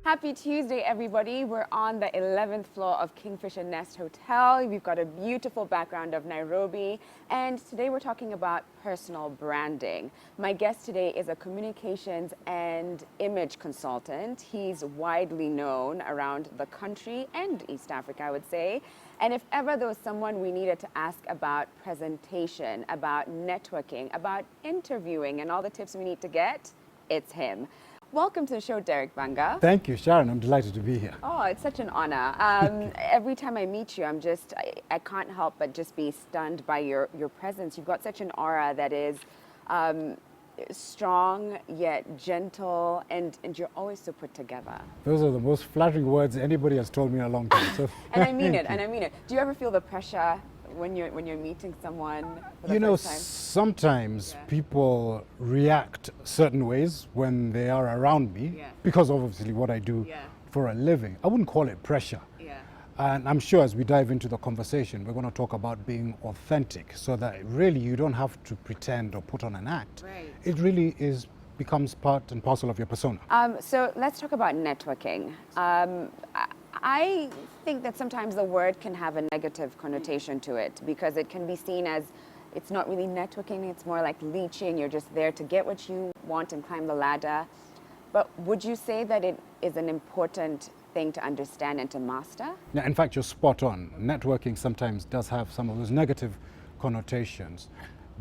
Happy Tuesday, everybody. We're on the 11th floor of Kingfisher Nest Hotel. We've got a beautiful background of Nairobi. And today we're talking about personal branding. My guest today is a communications and image consultant. He's widely known around the country and East Africa, I would say. And if ever there was someone we needed to ask about presentation, about networking, about interviewing, and all the tips we need to get, it's him. Welcome to the show, Derek Bbanga. Thank you, Sharon. I'm delighted to be here. Oh, it's such an honor. Every time I meet you, I can't help but just be stunned by your presence. You've got such an aura that is strong yet gentle, and you're always so put together. Those are the most flattering words anybody has told me in a long time. So and I mean it, and I mean it. Do you ever feel the pressure when you're meeting someone for the first time? Sometimes people react certain ways when they are around me because of obviously what I do for a living. I wouldn't call it pressure. And I'm sure as we dive into the conversation, we're going to talk about being authentic so that really you don't have to pretend or put on an act. Right. It really becomes part and parcel of your persona. So let's talk about networking. I think that sometimes the word can have a negative connotation to it because it can be seen as it's not really networking, it's more like leeching. You're just there to get what you want and climb the ladder. But would you say that it is an important thing to understand and to master? Yeah, in fact, you're spot on. Networking sometimes does have some of those negative connotations,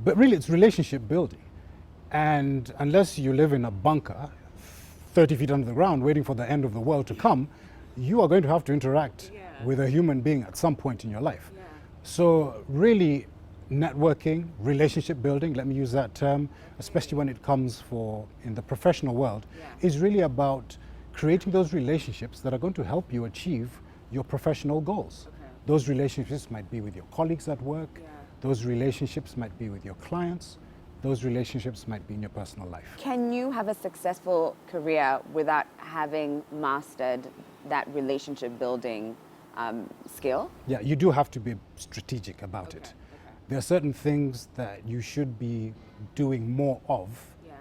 but really it's relationship building. And unless you live in a bunker 30 feet under the ground waiting for the end of the world to come, you are going to have to interact with a human being at some point in your life. So really networking, relationship building, let me use that term, especially when it comes in the professional world, is really about creating those relationships that are going to help you achieve your professional goals. Those relationships might be with your colleagues at work, those relationships might be with your clients, those relationships might be in your personal life. Can you have a successful career without having mastered that relationship building skill? Yeah, you do have to be strategic about it. There are certain things that you should be doing more of,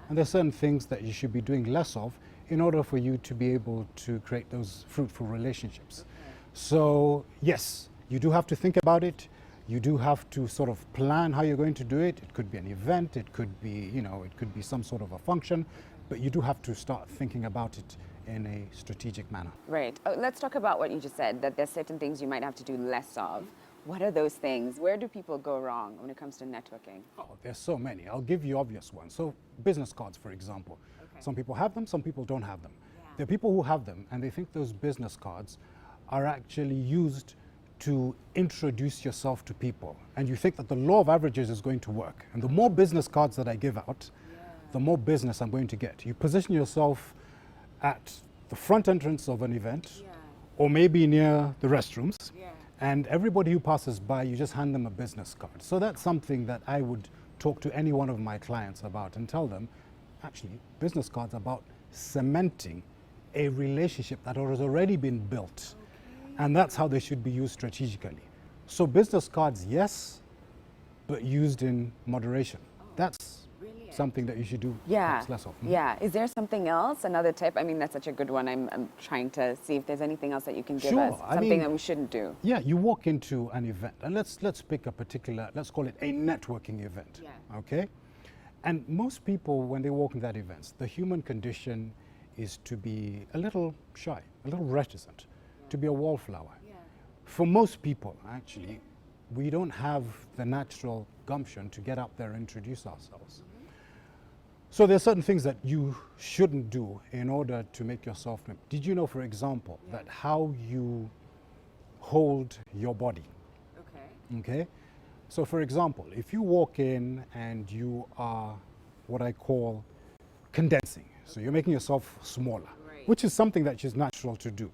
and there are certain things that you should be doing less of in order for you to be able to create those fruitful relationships. So yes, you do have to think about it. You do have to sort of plan how you're going to do it. It could be an event, it could be, it could be some sort of a function, but you do have to start thinking about it in a strategic manner. Right. Let's talk about what you just said, that there's certain things you might have to do less of. What are those things? Where do people go wrong when it comes to networking? Oh, there's so many. I'll give you obvious ones. So business cards, for example. Some people have them, some people don't have them. There are people who have them and they think those business cards are actually used to introduce yourself to people, and you think that the law of averages is going to work, and the more business cards that I give out, the more business I'm going to get. You position yourself at the front entrance of an event or maybe near the restrooms, and everybody who passes by, you just hand them a business card. So that's something that I would talk to any one of my clients about and tell them, actually, business cards are about cementing a relationship that has already been built. And that's how they should be used strategically. So business cards, yes, but used in moderation. That's something that you should do perhaps less of. Yeah. Is there something else, another tip? I mean, that's such a good one. I'm trying to see if there's anything else that you can give us. Something that we shouldn't do. Yeah, you walk into an event, and let's pick a particular, let's call it a networking event. Okay? And most people, when they walk in that event, the human condition is to be a little shy, a little reticent, to be a wallflower. For most people, actually, we don't have the natural gumption to get up there and introduce ourselves. So there are certain things that you shouldn't do in order to make yourself known. Did you know, for example, that how you hold your body? Okay? So for example, if you walk in and you are what I call condensing, so you're making yourself smaller, which is something that is natural to do.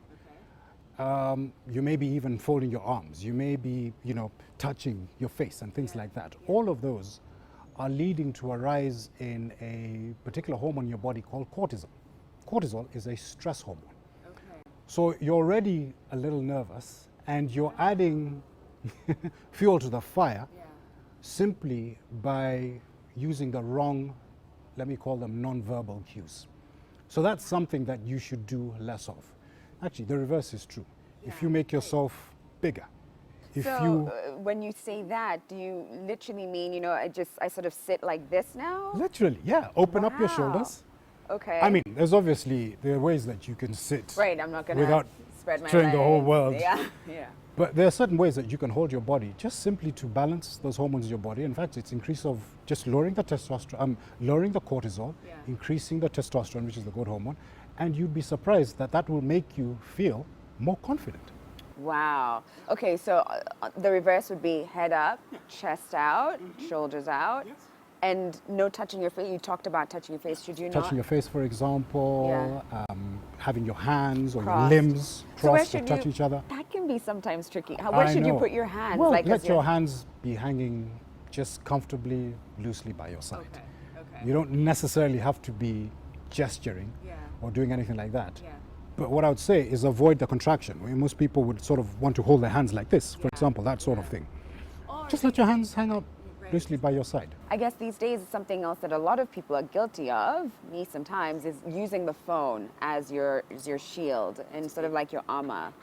You may be even folding your arms. You may be, touching your face and things like that. All of those are leading to a rise in a particular hormone in your body called cortisol. Cortisol is a stress hormone. So you're already a little nervous and you're adding fuel to the fire simply by using the wrong, let me call them non-verbal cues. So that's something that you should do less of. Actually, the reverse is true. If you Yeah, make yourself bigger, if So you when you say that, do you literally mean, you know, I sort of sit like this now? literally, yeah, open up your Wow. shoulders. Okay. I mean, there are ways that you can sit right, I'm not going to without spread my showing legs. the whole world. Yeah, yeah. But there are certain ways that you can hold your body just simply to balance those hormones in your body. In fact, it's increase of just lowering the testosterone, lowering the cortisol, Yeah. increasing the testosterone, which is the good hormone, and you'd be surprised that that will make you feel more confident. Wow. Okay, so the reverse would be head up, chest out, shoulders out, and no touching your face. You talked about touching your face. Should you not? Touching your face, for example, having your hands or Crossed. your limbs So where crossed or should touch you- each other. That can be sometimes tricky. Where I should you know. put your hands? Well, like as let you're- your hands be hanging just comfortably, loosely by your side. Okay. You don't necessarily have to be gesturing Yeah. or doing anything like that. Yeah. But what I would say is avoid the contraction. Most people would sort of want to hold their hands like this, for example, that sort of thing. Just let your hands hang out loosely by your side. I guess these days something else that a lot of people are guilty of, me sometimes, is using the phone as your shield and sort of like your armor.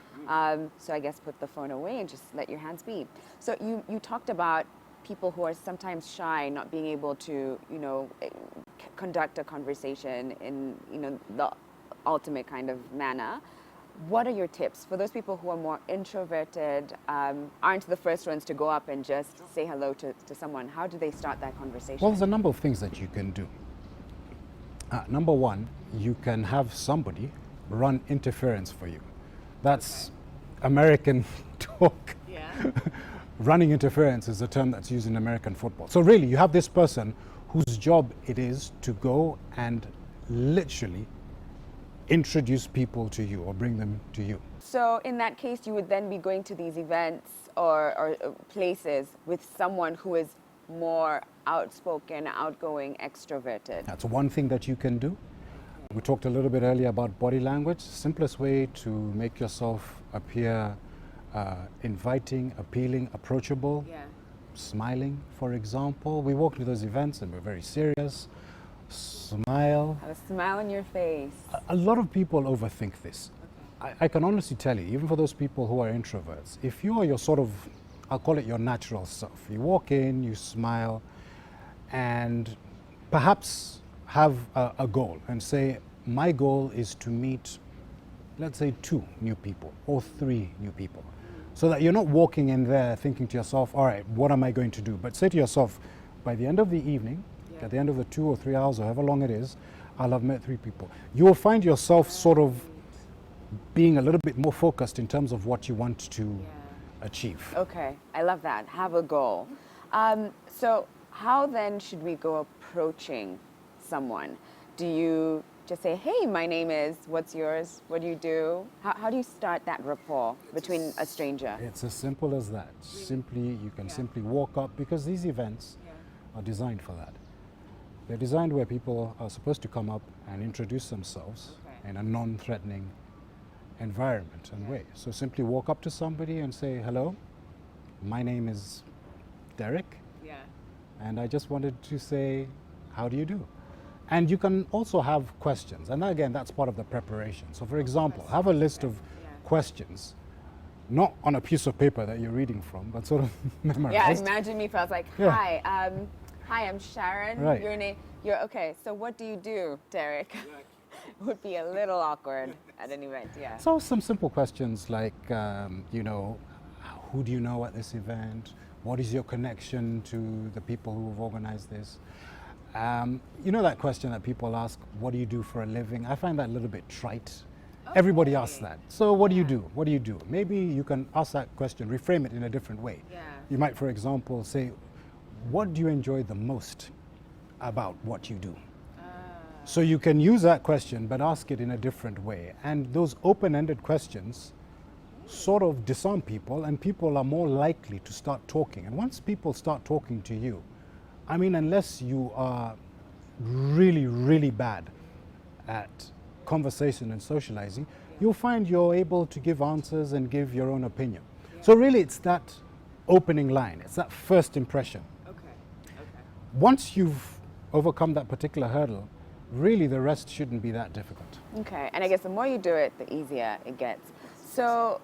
So I guess put the phone away and just let your hands be. So you talked about people who are sometimes shy, not being able to, you know, conduct a conversation in, you know, the ultimate kind of manner. What are your tips for those people who are more introverted, aren't the first ones to go up and just say hello to someone? How do they start that conversation? Well, there's a number of things that you can do. Number one, you can have somebody run interference for you. That's American talk. Yeah. Running interference is a term that's used in American football. So really, you have this person whose job it is to go and literally introduce people to you or bring them to you. So in that case, you would then be going to these events or places with someone who is more outspoken, outgoing, extroverted. That's one thing that you can do. We talked a little bit earlier about body language. Simplest way to make yourself appear inviting, appealing, approachable. Yeah. Smiling, for example. We walk to those events and we're very serious. Smile. Have a smile on your face. A lot of people overthink this. I can honestly tell you, even for those people who are introverts, if you are your sort of, I'll call it your natural self, you walk in, you smile, and perhaps have a goal and say, my goal is to meet, let's say, 2 new people or 3 new people. So that you're not walking in there thinking to yourself, all right, what am I going to do? But say to yourself, by the end of the evening, at the end of the 2 or 3 hours, or however long it is, I'll have met 3 people. You will find yourself sort of being a little bit more focused in terms of what you want to achieve. Okay, I love that. Have a goal. So how then should we go approaching someone? Do you just say, hey, my name is, what's yours? What do you do? How do you start that rapport between a stranger? It's as simple as that. You can simply walk up, because these events are designed for that. They're designed where people are supposed to come up and introduce themselves in a non-threatening environment and way. So simply walk up to somebody and say, hello, my name is Derek, and I just wanted to say, how do you do? And you can also have questions, and again, that's part of the preparation. So for example, have a list of questions, not on a piece of paper that you're reading from, but sort of memorized. Yeah, imagine me if I was like, Yeah. hi, I'm Sharon. Right. Your name, okay, so what do you do, Derek? Would be a little awkward at an event, yeah. So some simple questions like, you know, who do you know at this event? What is your connection to the people who have organized this? You know that question that people ask, what do you do for a living? I find that a little bit trite. Everybody asks that. So what do you do? What do you do? Maybe you can ask that question, reframe it in a different way. Yeah. You might, for example, say, what do you enjoy the most about what you do? So you can use that question, but ask it in a different way. And those open-ended questions sort of disarm people, and people are more likely to start talking. And once people start talking to you, I mean, unless you are really, really bad at conversation and socializing, you'll find you're able to give answers and give your own opinion. So really, it's that opening line. It's that first impression. Okay. Once you've overcome that particular hurdle, really the rest shouldn't be that difficult. Okay, and I guess the more you do it, the easier it gets. So,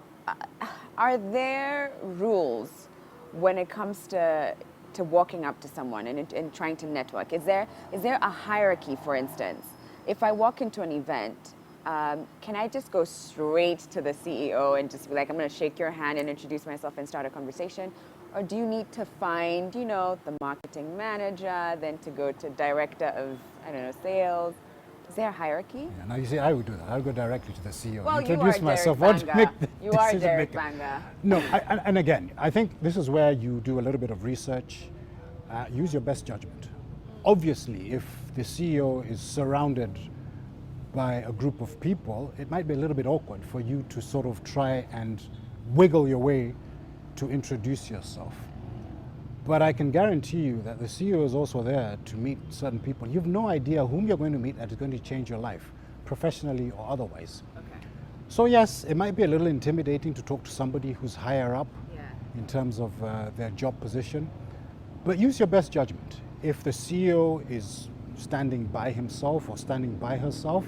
are there rules when it comes to walking up to someone and trying to network? Is there a hierarchy, for instance? If I walk into an event, can I just go straight to the CEO and just be like, I'm going to shake your hand and introduce myself and start a conversation? Or do you need to find, you know, the marketing manager, then to go to director of, I don't know, sales? Is there a hierarchy? Yeah, now you see, I would do that. I would go directly to the CEO, Well, introduce you are myself. Derek Bbanga. You are decision Derek maker. Bbanga. No, and again, I think this is where you do a little bit of research. Use your best judgment. Obviously, if the CEO is surrounded by a group of people, it might be a little bit awkward for you to sort of try and wiggle your way to introduce yourself. But I can guarantee you that the CEO is also there to meet certain people. You have no idea whom you're going to meet that is going to change your life, professionally or otherwise. Okay. So yes, it might be a little intimidating to talk to somebody who's higher up in terms of their job position, but use your best judgment. If the CEO is standing by himself or standing by herself,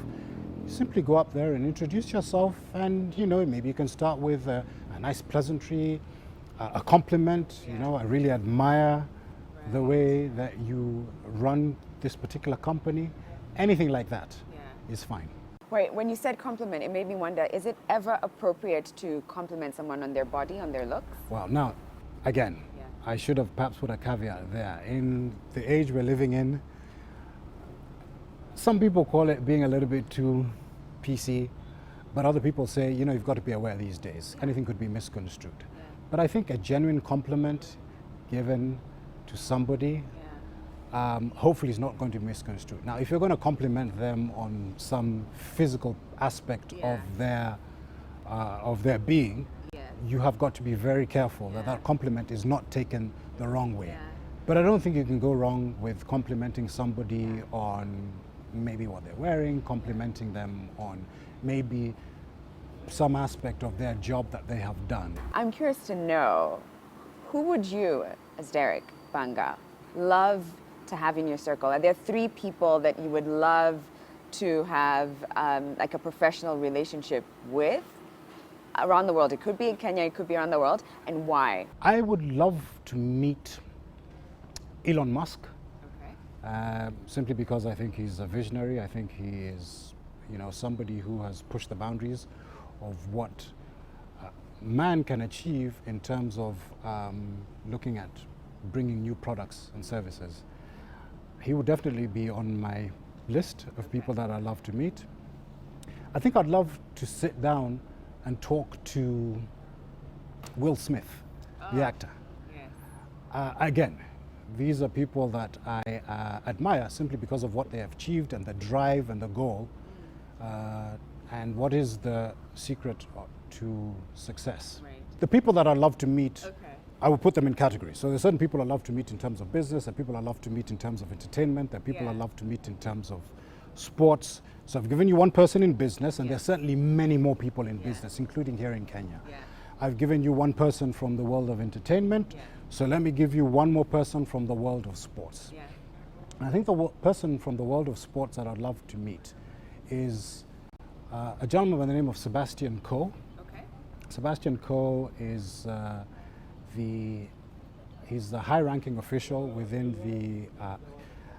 simply go up there and introduce yourself, and you know, maybe you can start with a nice pleasantry, a compliment. You know, I really admire the way that you run this particular company. Anything like that is fine. Wait, when you said compliment, it made me wonder, is it ever appropriate to compliment someone on their body, on their looks? Well, now, again, I should have perhaps put a caveat there. In the age we're living in, some people call it being a little bit too PC, but other people say, you know, you've got to be aware these days. Anything could be misconstrued. But I think a genuine compliment given to somebody hopefully is not going to be misconstrued. Now, if you're going to compliment them on some physical aspect of their being, you have got to be very careful that that compliment is not taken the wrong way. But I don't think you can go wrong with complimenting somebody on maybe what they're wearing, complimenting them on maybe some aspect of their job that they have done. I'm curious to know, who would you, as Derek Bbanga, love to have in your circle? Are there 3 people that you would love to have like a professional relationship with around the world? It could be in Kenya, it could be around the world, and why? I would love to meet Elon Musk. Simply because I think he's a visionary. I think he is, you know, somebody who has pushed the boundaries of what man can achieve in terms of looking at bringing new products and services. He would definitely be on my list of people that I'd love to meet. I think I'd love to sit down and talk to Will Smith, the actor. Again, these are people that I admire simply because of what they have achieved and the drive and the goal. And what is the secret to success? The people that I love to meet, I would put them in categories. So there's certain people I love to meet in terms of business, and people I love to meet in terms of entertainment, there are people I love to meet in terms of sports. So I've given you one person in business, and there's certainly many more people in business, including here in Kenya. I've given you one person from the world of entertainment, so let me give you one more person from the world of sports. And I think the person from the world of sports that I'd love to meet is a gentleman by the name of Sebastian Coe. Sebastian Coe is he's the high-ranking official within the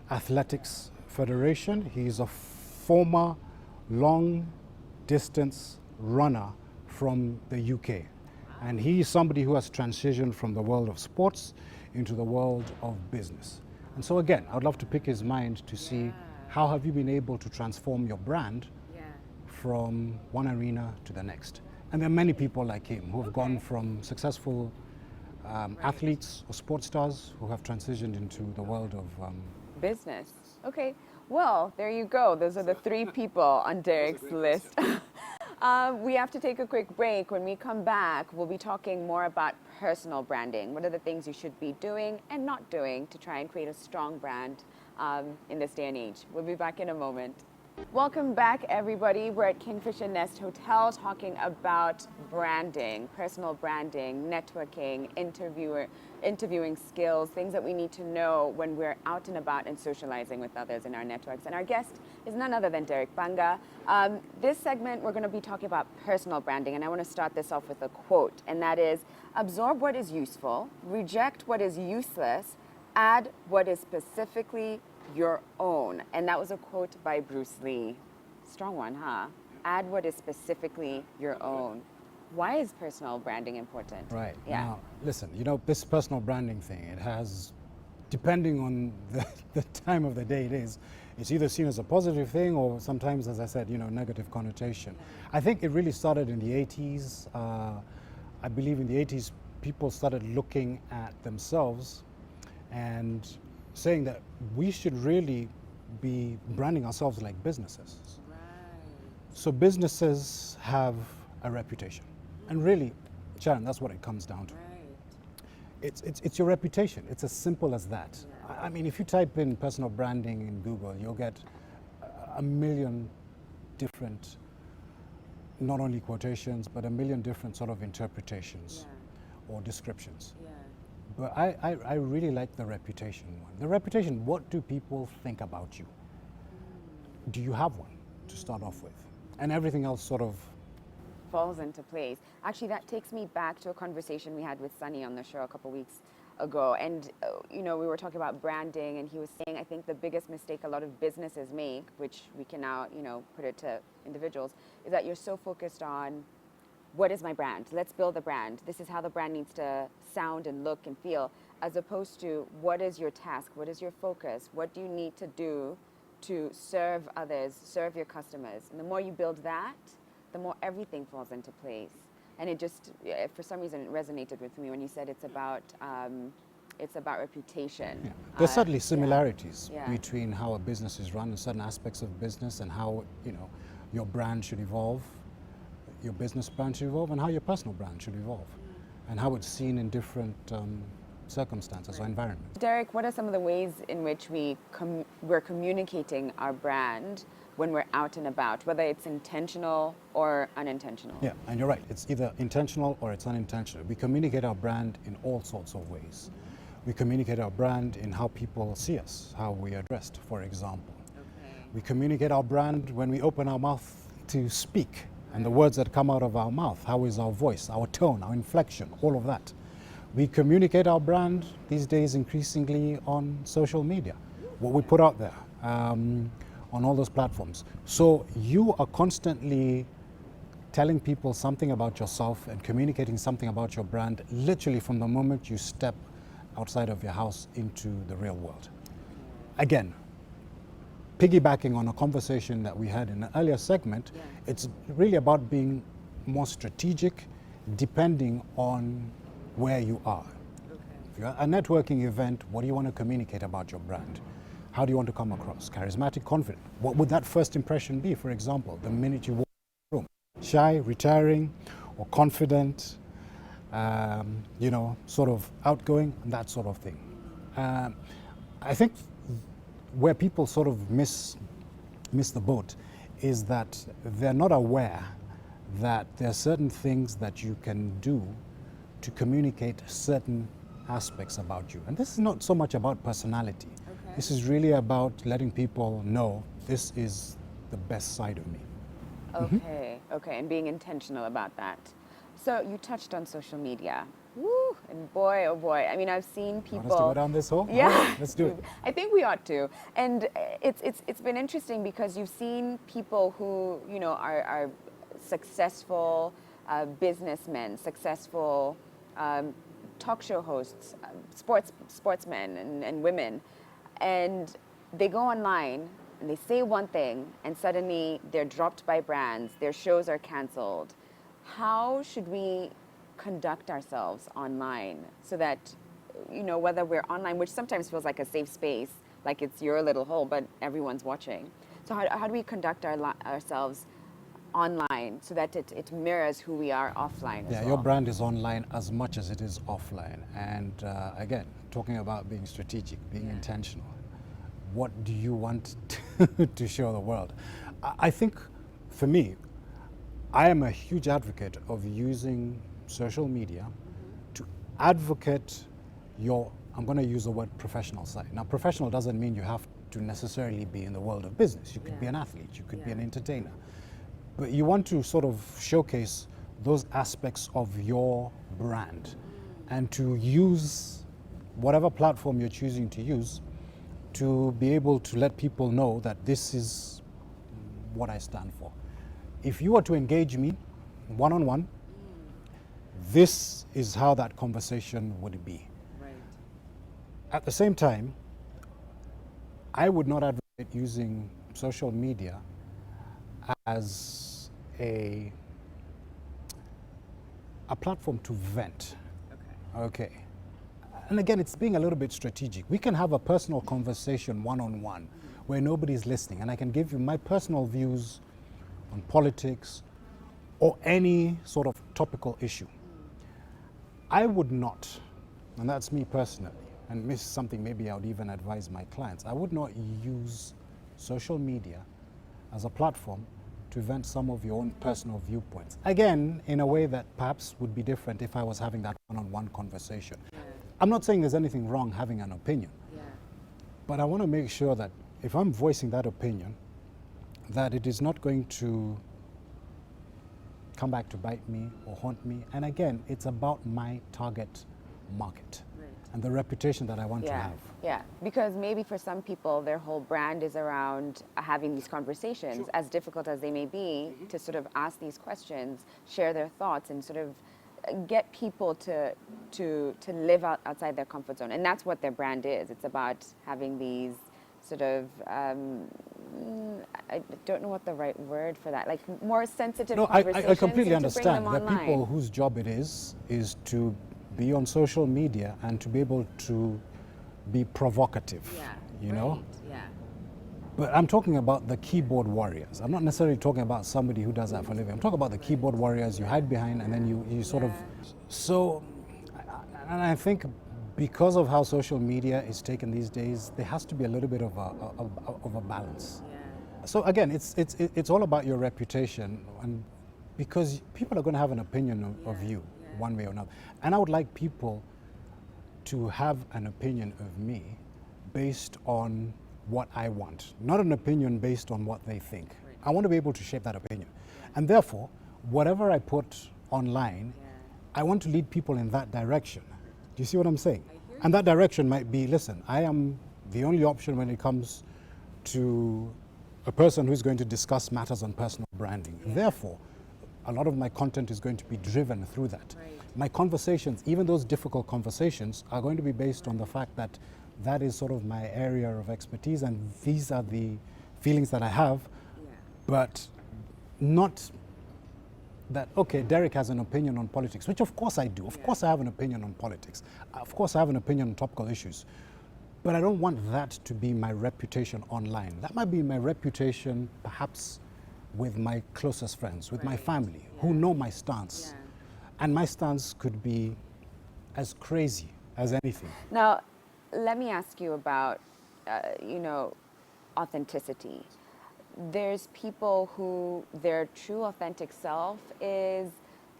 Athletics Federation. He's a former long-distance runner from the UK. And he's somebody who has transitioned from the world of sports into the world of business. And so again, I'd love to pick his mind to see how have you been able to transform your brand from one arena to the next. And there are many people like him who have gone from successful athletes or sports stars who have transitioned into the world of business. Okay, well, there you go. Those are the 3 people on Derek's list. We have to take a quick break. When we come back, we'll be talking more about personal branding. What are the things you should be doing and not doing to try and create a strong brand in this day and age? We'll be back in a moment. Welcome back, everybody. We're at Kingfisher Nest Hotel talking about branding, personal branding, networking, interviewing skills, things that we need to know when we're out and about and socializing with others in our networks. And our guest is none other than Derek Bbanga. This segment, we're going to be talking about personal branding, and I want to start this off with a quote, and that is, absorb what is useful, reject what is useless, add what is specifically your own. And that was a quote by Bruce Lee. Strong one, huh? Add what is specifically your own. Why is personal branding important? Right. Yeah. Now, listen, this personal branding thing, it has, depending on the time of the day it is, it's either seen as a positive thing or sometimes, as I said, negative connotation. I think it really started in the 80s. I believe in the 80s, people started looking at themselves and saying that we should really be branding ourselves like businesses. Right. So businesses have a reputation. And really, Sharon, that's what it comes down to. Right. It's your reputation. It's as simple as that. Yeah. I mean, if you type in personal branding in Google, you'll get a million different, not only quotations, but a million different sort of interpretations or descriptions. Yeah. But I really like the reputation one. The reputation, what do people think about you? Do you have one to start off with? And everything else sort of falls into place. Actually, that takes me back to a conversation we had with Sunny on the show a couple weeks ago. And, we were talking about branding, and he was saying, I think the biggest mistake a lot of businesses make, which we can now, put it to individuals, is that you're so focused on, what is my brand? Let's build the brand. This is how the brand needs to sound and look and feel, as opposed to what is your task? What is your focus? What do you need to do to serve others, serve your customers? And the more you build that, the more everything falls into place. And it just, for some reason, it resonated with me when you said it's about reputation. Yeah. There's certainly similarities between how a business is run and certain aspects of business, and how your brand should evolve, your business brand should evolve, and how your personal brand should evolve, and how it's seen in different circumstances or environments. Derek, what are some of the ways in which we're communicating our brand when we're out and about, whether it's intentional or unintentional? Yeah, and you're right. It's either intentional or it's unintentional. We communicate our brand in all sorts of ways. We communicate our brand in how people see us, how we are dressed, for example. Okay. We communicate our brand when we open our mouth to speak, and the words that come out of our mouth. How is our voice, our tone, our inflection, all of that. We communicate our brand these days increasingly on social media, what we put out there on all those platforms. So you are constantly telling people something about yourself and communicating something about your brand, literally from the moment you step outside of your house into the real world. Again, piggybacking on a conversation that we had in an earlier segment, it's really about being more strategic depending on where you are. Okay. If you're at a networking event, what do you want to communicate about your brand? How do you want to come across? Charismatic, confident. What would that first impression be, for example, the minute you walk in the room? Shy, retiring, or confident, sort of outgoing, that sort of thing. I think where people sort of miss the boat is that they're not aware that there are certain things that you can do to communicate certain aspects about you. And this is not so much about personality. Okay. This is really about letting people know this is the best side of me. Okay, okay, and being intentional about that. So you touched on social media. Woo, and boy, oh boy, I mean, I've seen people. Want us to go down this hole? Yeah. Right, let's do it. I think we ought to. And it's been interesting because you've seen people who, are successful businessmen, successful talk show hosts, sportsmen and women, and they go online and they say one thing and suddenly they're dropped by brands, their shows are canceled. How should we conduct ourselves online so that, whether we're online, which sometimes feels like a safe space, like it's your little hole, but everyone's watching. So how do we conduct ourselves online so that it mirrors who we are offline as well? Your brand is online as much as it is offline. And again, talking about being strategic, being intentional. What do you want to show the world? I think for me, I am a huge advocate of using social media to advocate your, I'm going to use the word professional side. Now, professional doesn't mean you have to necessarily be in the world of business. You could be an athlete, you could be an entertainer. But you want to sort of showcase those aspects of your brand and to use whatever platform you're choosing to use to be able to let people know that this is what I stand for. If you were to engage me one-on-one, this is how that conversation would be. Right. At the same time, I would not advocate using social media as a platform to vent. Okay. And again, it's being a little bit strategic. We can have a personal conversation one-on-one where nobody's listening, and I can give you my personal views on politics or any sort of topical issue. I would not, and that's me personally, and this is something maybe I would even advise my clients, I would not use social media as a platform to vent some of your own personal viewpoints. Again, in a way that perhaps would be different if I was having that one-on-one conversation. I'm not saying there's anything wrong having an opinion, but I want to make sure that if I'm voicing that opinion, that it is not going to come back to bite me or haunt me. And again, it's about my target market and the reputation that I want to have. Yeah, because maybe for some people, their whole brand is around having these conversations, as difficult as they may be, to sort of ask these questions, share their thoughts, and sort of get people to live outside their comfort zone. And that's what their brand is. It's about having these sort of, I don't know what the right word for that, like more sensitive conversations. I completely and to bring them understand. The online. people whose job it is to be on social media and to be able to be provocative, you know? Yeah. But I'm talking about the keyboard warriors. I'm not necessarily talking about somebody who does that for a living. I'm talking about the keyboard warriors you hide behind and then you sort of... So, and I think because of how social media is taken these days, there has to be a little bit of a balance. So again, it's all about your reputation, and because people are going to have an opinion of you one way or another. And I would like people to have an opinion of me based on what I want, not an opinion based on what they think. I want to be able to shape that opinion. And therefore, whatever I put online, I want to lead people in that direction. Do you see what I'm saying? And that direction might be, listen, I am the only option when it comes to a person who's going to discuss matters on personal branding. Therefore, a lot of my content is going to be driven through that. My conversations, even those difficult conversations, are going to be based on the fact that that is sort of my area of expertise, and these are the feelings that I have, but not that, okay, Derek has an opinion on politics, which of course I do. Of course I have an opinion on politics. Of course I have an opinion on topical issues. But I don't want that to be my reputation online. That might be my reputation perhaps with my closest friends, with my family, who know my stance. And my stance could be as crazy as anything. Now, let me ask you about, authenticity. There's people who their true authentic self is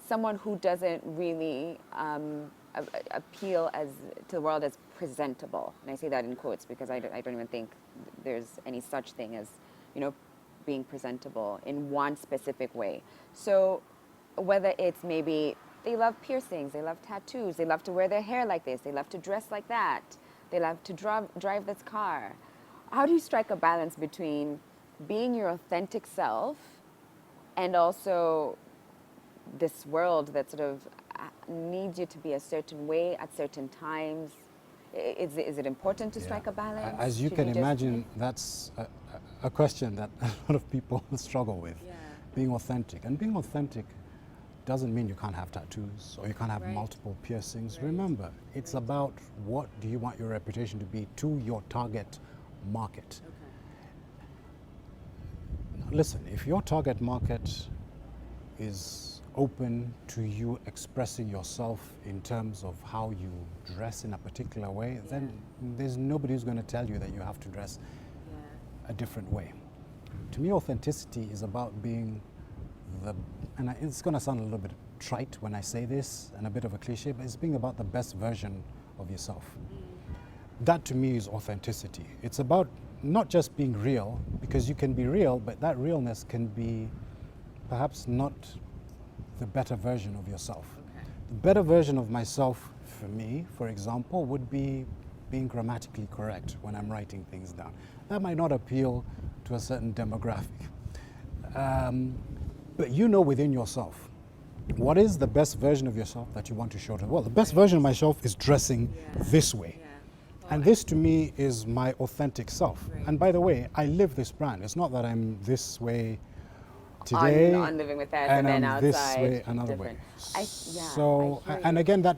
someone who doesn't really appeal to the world as presentable. And I say that in quotes because I don't even think there's any such thing as, being presentable in one specific way. So whether it's maybe they love piercings, they love tattoos, they love to wear their hair like this, they love to dress like that, they love to drive this car. How do you strike a balance between being your authentic self and also this world that sort of needs you to be a certain way at certain times? Is it important to strike a balance? As you can imagine, that's a question that a lot of people struggle with, being authentic. And being authentic doesn't mean you can't have tattoos or you can't have multiple piercings. Remember, it's about what do you want your reputation to be to your target market. Now, listen, if your target market is open to you expressing yourself in terms of how you dress in a particular way, then there's nobody who's going to tell you that you have to dress a different way. To me, authenticity is about being it's going to sound a little bit trite when I say this and a bit of a cliche, but it's being about the best version of yourself. That to me is authenticity. It's about not just being real, because you can be real, but that realness can be perhaps not the better version of yourself. Okay. The better version of myself for me, for example, would be being grammatically correct when I'm writing things down. That might not appeal to a certain demographic. But you know within yourself, what is the best version of yourself that you want to show to the world? The best version of myself is dressing this way. Yeah. And this to me is my authentic self. Right. And by the way, I live this brand. It's not that I'm this way today On Living with Ed and then I'm outside. this way another way. I So, hear and you. again, that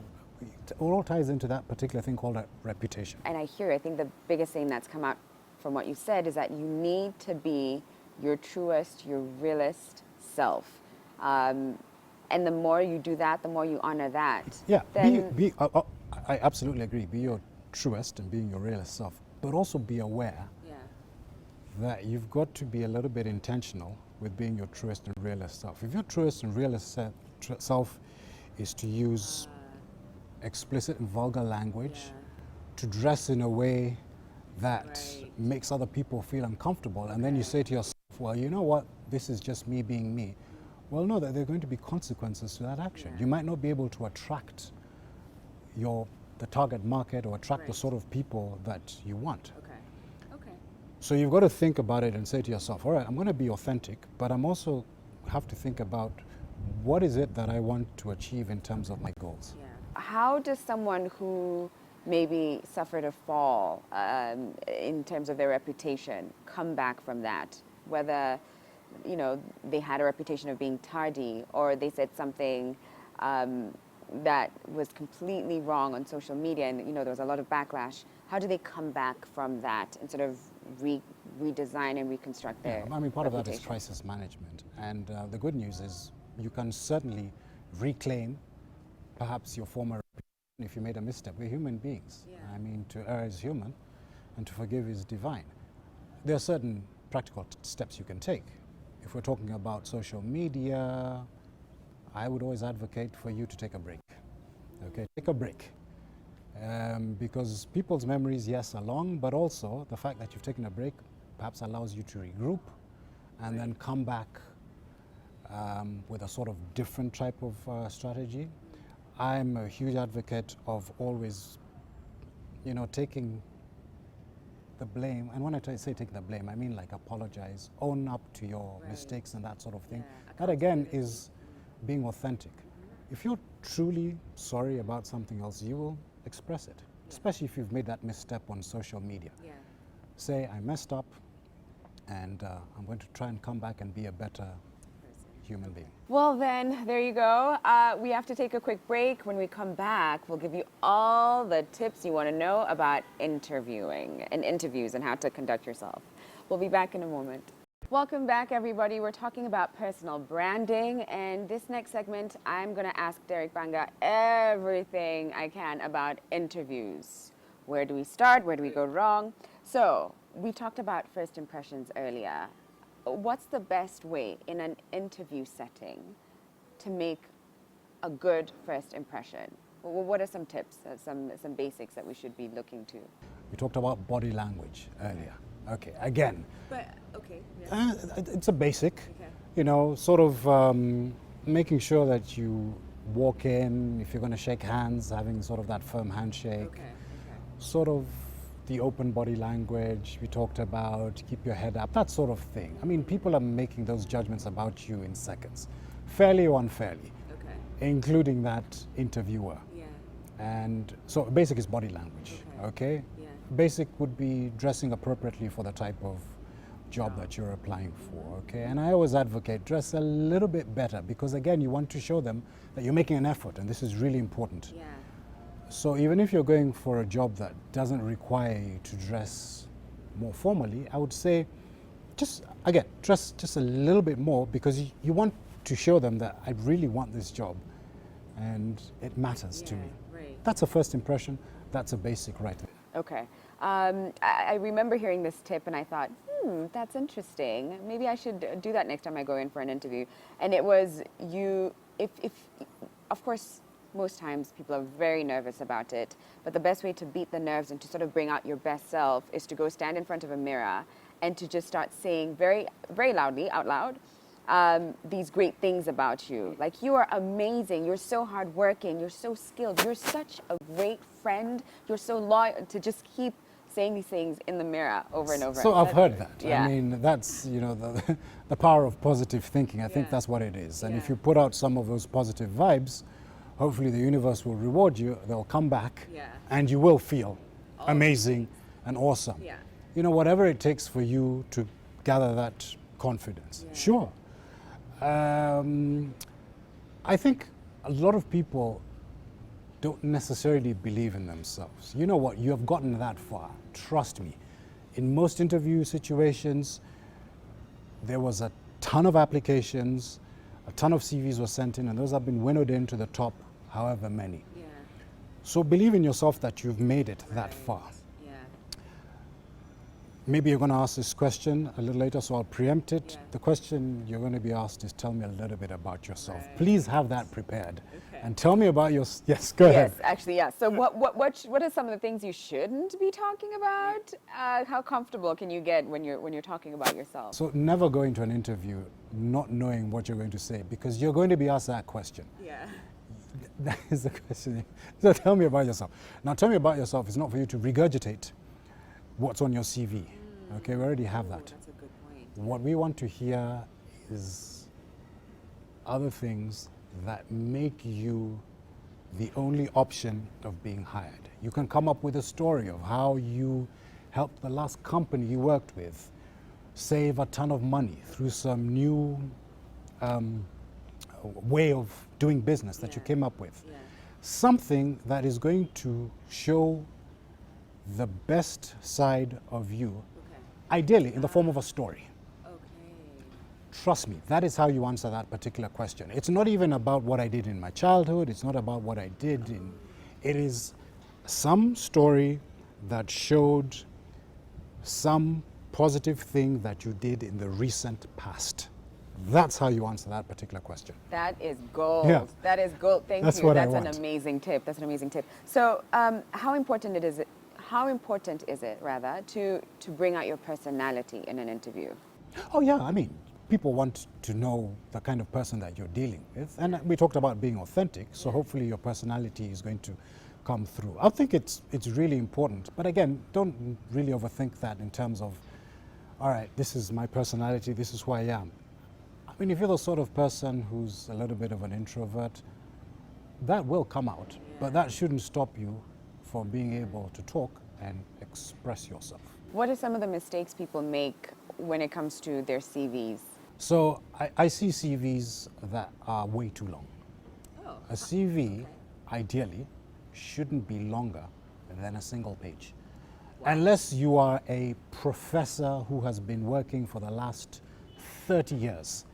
all ties into that particular thing called a reputation. And I hear, I think the biggest thing that's come out from what you said is that you need to be your truest, your realest self. And the more you do that, the more you honor that. Yeah, Then, I absolutely agree. Be your truest and being your realest self, but also be aware yeah. that you've got to be a little bit intentional with being your truest and realest self. If your truest and realest self is to use explicit and vulgar language, to dress in a way that Right. makes other people feel uncomfortable, and then you say to yourself, well, you know what, this is just me being me. Well, know that there are going to be consequences to that action. Yeah. You might not be able to attract the target market or attract the Right. sort of people that you want. Okay. So you've got to think about it and say to yourself, all right, I'm going to be authentic, but I'm also have to think about what is it that I want to achieve in terms of my goals. Yeah. How does someone who maybe suffered a fall in terms of their reputation come back from that? Whether, you know, they had a reputation of being tardy, or they said something that was completely wrong on social media, and, you know, there was a lot of backlash. How do they come back from that and sort of redesign and reconstruct their I mean, part of that is reputation? crisis management. And the good news is you can certainly reclaim perhaps your former reputation if you made a misstep. We're human beings. Yeah. I mean, to err is human and to forgive is divine. There are certain practical steps you can take. If we're talking about social media, I would always advocate for you to take a break. Okay, take a break. Because people's memories, yes, are long, but also the fact that you've taken a break perhaps allows you to regroup and then come back with a sort of different type of strategy. I'm a huge advocate of always, you know, taking the blame. And when I say taking the blame, I mean like apologize, own up to your mistakes and that sort of thing. Yeah, That again is being authentic. If you're truly sorry about something else, you will express it, especially if you've made that misstep on social media. Yeah. Say, I messed up and I'm going to try and come back and be a better human being. Well then, there you go. We have to take a quick break. When we come back, we'll give you all the tips you want to know about interviewing and interviews and how to conduct yourself. We'll be back in a moment. Welcome back, everybody. We're talking about personal branding, and this next segment, I'm going to ask Derek Bbanga everything I can about interviews. Where do we start? Where do we go wrong? So, we talked about first impressions earlier. What's the best way in an interview setting to make a good first impression? What are some tips, some basics that we should be looking to? We talked about body language earlier. Okay, again, But, okay. Yeah. it's a basic, Okay. you know, sort of making sure that you walk in, if you're going to shake hands, having sort of that firm handshake, Okay. sort of the open body language we talked about, keep your head up, that sort of thing. I mean, people are making those judgments about you in seconds, fairly or unfairly, Okay. including that interviewer. Yeah. And so basic is body language, okay? Yeah. Basic would be dressing appropriately for the type of job that you're applying for, okay? And I always advocate dress a little bit better because again, you want to show them that you're making an effort, and this is really important. Yeah. So even if you're going for a job that doesn't require you to dress more formally, I would say just, again, dress just a little bit more because you want to show them that I really want this job and it matters to me. Right. That's a first impression. That's a basic right there. Okay. I remember hearing this tip and I thought, That's interesting. Maybe I should do that next time I go in for an interview. And it was you, if of course, most times people are very nervous about it, but the best way to beat the nerves and to sort of bring out your best self is to go stand in front of a mirror and to just start saying very, very loudly, out loud, these great things about you. Like, you are amazing, you're so hardworking, you're so skilled, you're such a great friend, you're so loyal, to just keep saying these things in the mirror over and over. So I've heard that. Yeah. I mean, that's, you know, the power of positive thinking. I think that's what it is. And if you put out some of those positive vibes, hopefully the universe will reward you. They'll come back and you will feel amazing and awesome. Yeah. You know, whatever it takes for you to gather that confidence. Sure. I think a lot of people don't necessarily believe in themselves. You know what? You have gotten that far. Trust me. In most interview situations, there was a ton of applications, a ton of CVs were sent in, and those have been winnowed into the top however many. Yeah. So believe in yourself that you've made it that far. Yeah. Maybe you're going to ask this question a little later, so I'll preempt it. The question you're going to be asked is, tell me a little bit about yourself. Please have that prepared. And tell me about your, yes, go ahead. Yes, actually, yes. So what are some of the things you shouldn't be talking about? How comfortable can you get when you're talking about yourself? So never go into an interview not knowing what you're going to say, because you're going to be asked that question. Yeah. That is the question. So tell me about yourself. Now, tell me about yourself is not for you to regurgitate what's on your CV. Okay, we already have that. That's a good point. What we want to hear is other things that make you the only option of being hired. You can come up with a story of how you helped the last company you worked with save a ton of money through some new way of doing business that you came up with. Something that is going to show the best side of you, ideally in the form of a story. Trust me, that is how you answer that particular question. It's not even about what I did in my childhood, it's not about what I did in, it is some story that showed some positive thing that you did in the recent past. That's how you answer that particular question. That is gold. Yeah. That is gold. Thank That's you. what I That's an want. amazing tip. That's an amazing tip. So, how important is it to bring out your personality in an interview? Oh yeah, I mean, people want to know the kind of person that you're dealing with. And we talked about being authentic, so hopefully your personality is going to come through. I think it's really important. But again, don't really overthink that in terms of, all right, this is my personality, this is who I am. I mean, if you're the sort of person who's a little bit of an introvert, that will come out. But that shouldn't stop you from being able to talk and express yourself. What are some of the mistakes people make when it comes to their CVs? So I see CVs that are way too long. A CV, ideally, shouldn't be longer than a single page. Unless you are a professor who has been working for the last 30 years.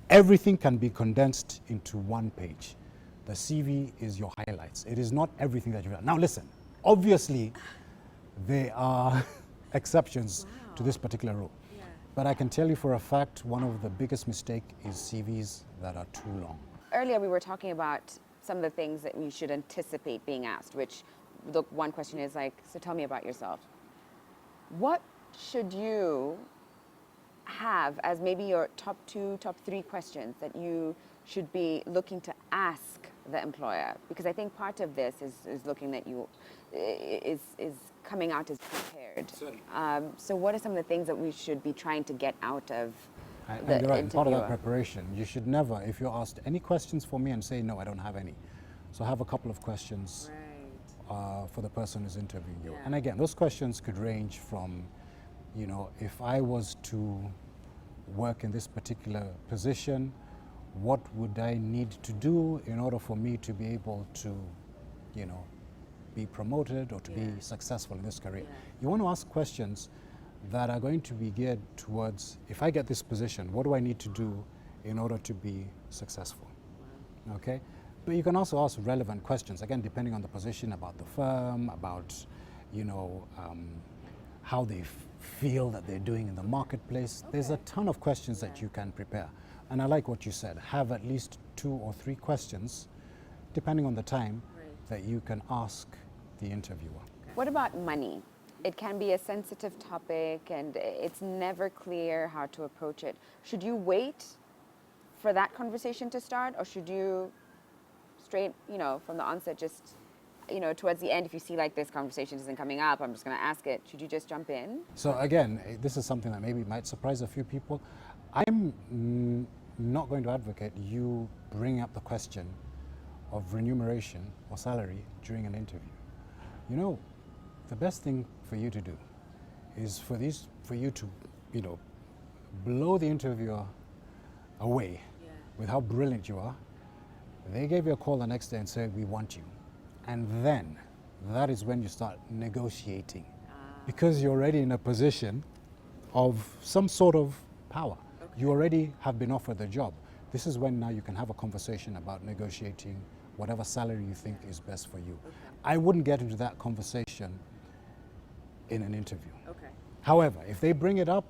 Everything can be condensed into one page. The CV is your highlights. It is not everything that you've done. Now listen, obviously there are exceptions to this particular rule. But I can tell you for a fact, one of the biggest mistakes is CVs that are too long. Earlier we were talking about some of the things that we should anticipate being asked, which the one question is like, so tell me about yourself. What should you have as maybe your top 2, top 3 questions that you should be looking to ask the employer? Because I think part of this is looking that you is coming out as prepared. So what are some of the things that we should be trying to get out of the you're right, interviewer? part of that preparation, you should never, if you're asked any questions for me and say, no, I don't have any. So have a couple of questions for the person who's interviewing you. And again, those questions could range from, you know, if I was to work in this particular position, what would I need to do in order for me to be able to, you know, be promoted or to be successful in this career? You want to ask questions that are going to be geared towards, if I get this position, what do I need to do in order to be successful? Okay? But you can also ask relevant questions, again, depending on the position, about the firm, about, you know, how they feel that they're doing in the marketplace. There's a ton of questions that you can prepare. And I like what you said, have at least 2 or 3 questions, depending on the time, that you can ask the interviewer. What about money? It can be a sensitive topic and it's never clear how to approach it. Should you wait for that conversation to start, or should you straight, from the onset, just, towards the end, if you see like this conversation isn't coming up, I'm just going to ask it, should you just jump in? So again, this is something that maybe might surprise a few people. I'm not going to advocate you bring up the question of remuneration or salary during an interview. The best thing for you to do is for you to, blow the interviewer away with how brilliant you are. They gave you a call the next day and said, we want you. And then that is when you start negotiating, because you're already in a position of some sort of power. You already have been offered the job. This is when now you can have a conversation about negotiating whatever salary you think is best for you. I wouldn't get into that conversation in an interview. However, if they bring it up,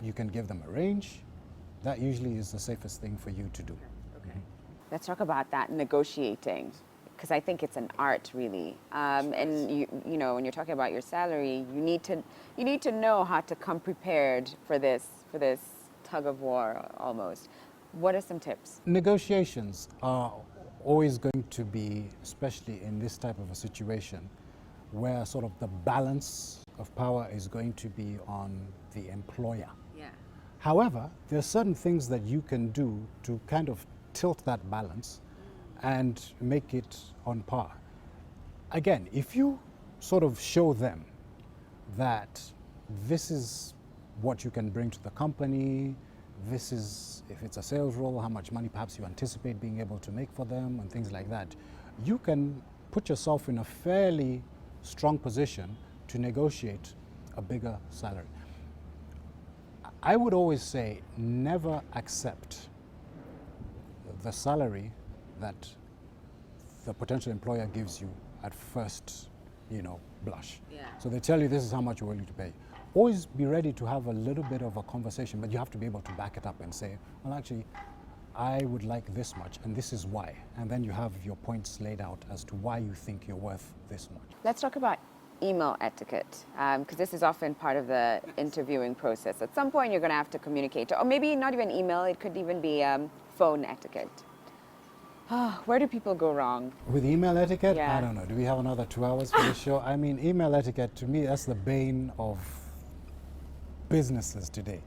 you can give them a range. That usually is the safest thing for you to do. Let's talk about that negotiating, because I think it's an art, really. And you know, when you're talking about your salary, you need to know how to come prepared for this tug of war almost. What are some tips? Negotiations are always going to be, especially in this type of a situation, where sort of the balance of power is going to be on the employer. However, there are certain things that you can do to kind of tilt that balance and make it on par. Again, if you sort of show them that this is what you can bring to the company, this is, if it's a sales role, how much money perhaps you anticipate being able to make for them and things like that, you can put yourself in a fairly strong position to negotiate a bigger salary. I would always say never accept the salary that the potential employer gives you at first, blush. So they tell you this is how much you're willing to pay. Always be ready to have a little bit of a conversation, but you have to be able to back it up and say, well, actually, I would like this much, and this is why. And then you have your points laid out as to why you think you're worth this much. Let's talk about email etiquette, because this is often part of the interviewing process. At some point, you're going to have to communicate, or maybe not even email, it could even be phone etiquette. Where do people go wrong? With email etiquette? Yeah. I don't know. Do we have another 2 hours for this show? I mean, email etiquette, to me, that's the bane of businesses today.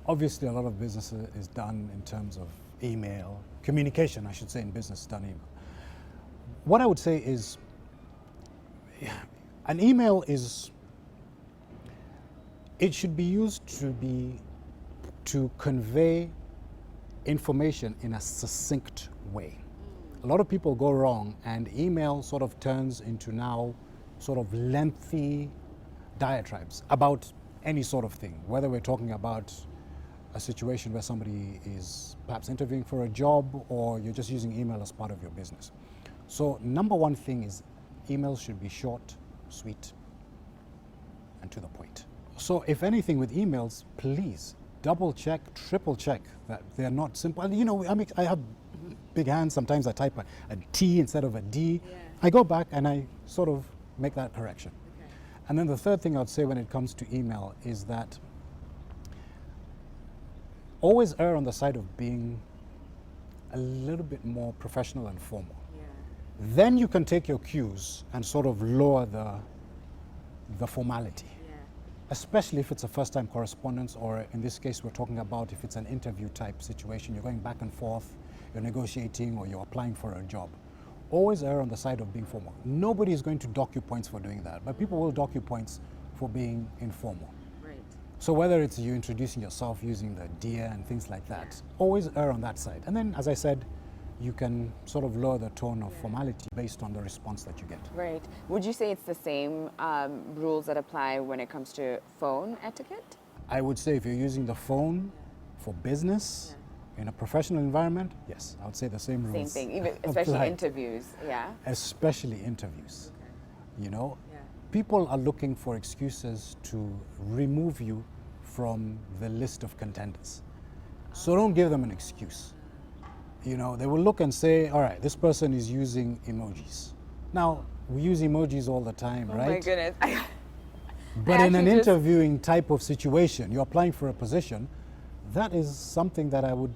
Obviously, a lot of business is done in terms of email. Communication, I should say, in business is done email. What I would say is, an email it should be used to convey information in a succinct way. A lot of people go wrong, and email sort of turns into now sort of lengthy diatribes about any sort of thing, whether we're talking about a situation where somebody is perhaps interviewing for a job, or you're just using email as part of your business. So number one thing is emails should be short, sweet, and to the point. So if anything with emails, please double check, triple check that they're not simple. I have big hands. Sometimes I type a T instead of a D. I go back and I sort of make that correction. And then the third thing I'd say when it comes to email is that always err on the side of being a little bit more professional and formal. Then you can take your cues and sort of lower the formality. Especially if it's a first-time correspondence, or in this case we're talking about if it's an interview type situation, you're going back and forth, you're negotiating, or you're applying for a job. Always err on the side of being formal. Nobody is going to dock you points for doing that, but people will dock you points for being informal. So whether it's you introducing yourself using the dear and things like that, always err on that side. And then, as I said, you can sort of lower the tone of formality based on the response that you get. Right. Would you say it's the same rules that apply when it comes to phone etiquette? I would say if you're using the phone for business in a professional environment, yes, I would say the same rules. Same thing, even especially apply. interviews, Especially interviews. people are looking for excuses to remove you from the list of contenders. So don't give them an excuse. You know, they will look and say, all right, this person is using emojis. Now, we use emojis all the time, right? Oh my goodness. But in an interviewing type of situation, you're applying for a position, that is something that I would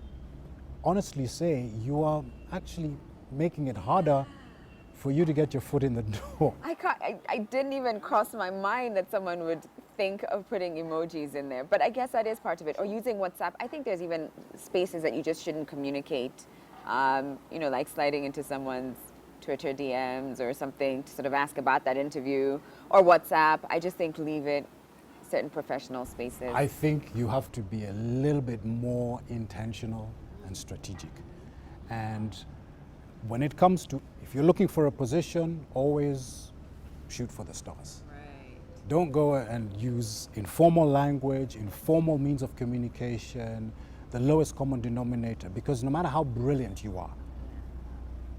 honestly say you are actually making it harder for you to get your foot in the door. I didn't even cross my mind that someone would think of putting emojis in there, but I guess that is part of it. Or using WhatsApp. I think there's even spaces that you just shouldn't communicate, you know, like sliding into someone's Twitter DMs or something to sort of ask about that interview, or WhatsApp. I just think leave it certain professional spaces. I think you have to be a little bit more intentional and strategic. And when it comes to, if you're looking for a position, always shoot for the stars. Right. Don't go and use informal language, informal means of communication, the lowest common denominator, because no matter how brilliant you are,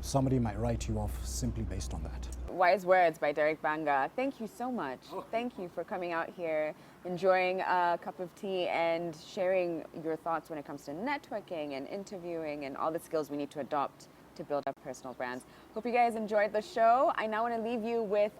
somebody might write you off simply based on that. Wise Words by Derek Bbanga. Thank you so much. Thank you for coming out here, enjoying a cup of tea and sharing your thoughts when it comes to networking and interviewing and all the skills we need to adopt to build up personal brands. Hope you guys enjoyed the show. I now want to leave you with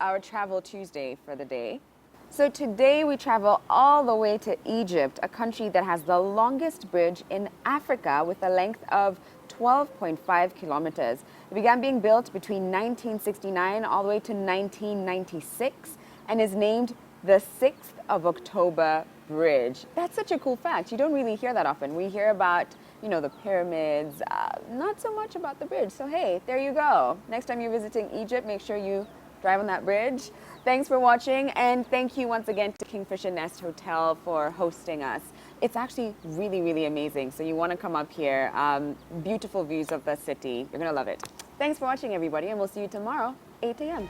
our Travel Tuesday for the day. So today we travel all the way to Egypt, a country that has the longest bridge in Africa with a length of 12.5 kilometers. It began being built between 1969 all the way to 1996 and is named the 6th of October Bridge. That's such a cool fact. You don't really hear that often. We hear about, you know, the pyramids, not so much about the bridge. So hey, there you go. Next time you're visiting Egypt, make sure you drive on that bridge. Thanks for watching, and thank you once again to Kingfisher Nest Hotel for hosting us. It's actually really, really amazing. So you want to come up here. Beautiful views of the city. You're going to love it. Thanks for watching, everybody, and we'll see you tomorrow, 8 a.m.